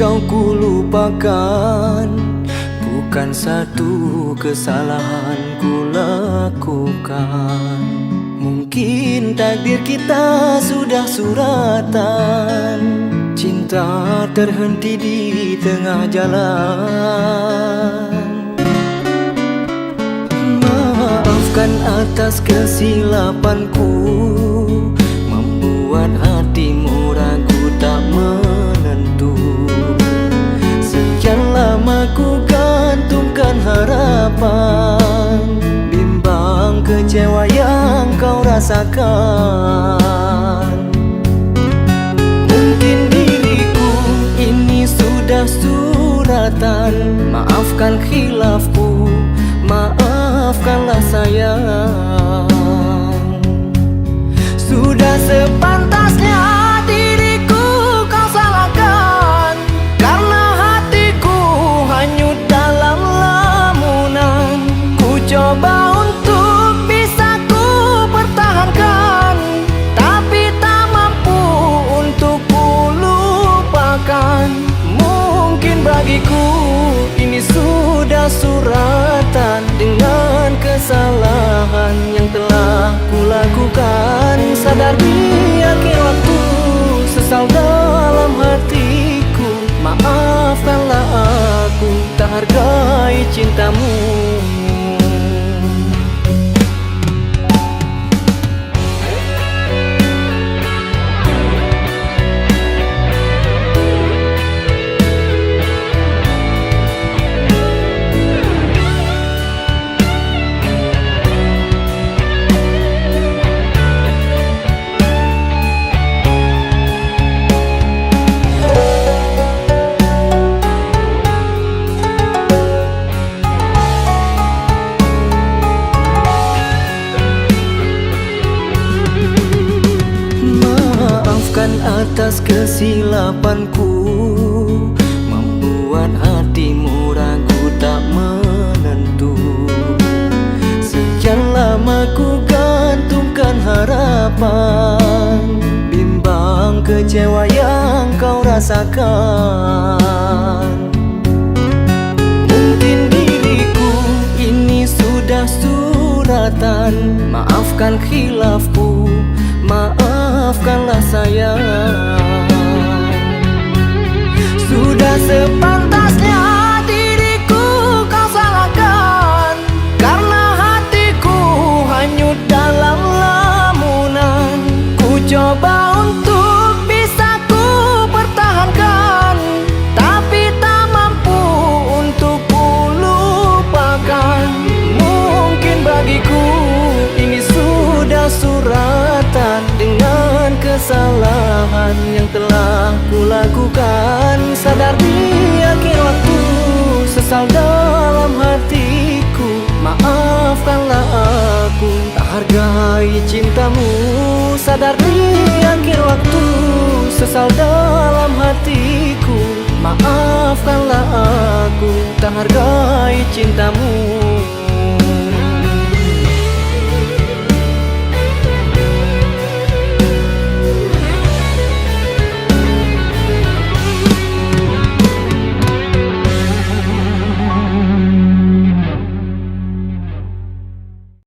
kau kulupakan, bukan satu kesalahan ku lakukan. Mungkin takdir kita sudah suratan, cinta terhenti di tengah jalan. Maafkan atas kesilapanku, membuat hatimu ragu tak menentu. Sekian lama ku gantungkan harapan, bimbang kecewa yang kau rasakan. Mungkin diriku ini sudah suratan, maafkan khilafku, maafkanlah sayang. Sudah sepantasnya diriku kau salahkan, karena hatiku hanyut dalam lamunan. Ku coba untuk bisa ku pertahankan, tapi tak mampu untuk ku lupakan. Mungkin bagiku ini sudah suratan, dengan kesalahan yang telah ku lakukan. Sadar di akhir waktu, sesal dalam hatiku. Maafkanlah aku, tak hargai cintamu. Atas kesilapanku, membuat hatimu ragu tak menentu. Sekian lama ku gantungkan harapan, bimbang kecewa yang kau rasakan. Mungkin diriku ini sudah suratan, maafkan khilafku, maafkanlah sayang. Sudah sepantasnya diriku kau salahkan, karena hatiku hanyut dalam lamunan. Ku coba untuk bisa ku pertahankan, tapi tak mampu untuk ku lupakan. Mungkin bagiku ini sudah suratan, dengan kesalahan yang telah ku lakukan. Sadar di akhir waktu, sesal dalam hatiku. Maafkanlah aku, tak hargai cintamu. Sadar di akhir waktu, sesal dalam hatiku. Maafkanlah aku, tak hargai cintamu.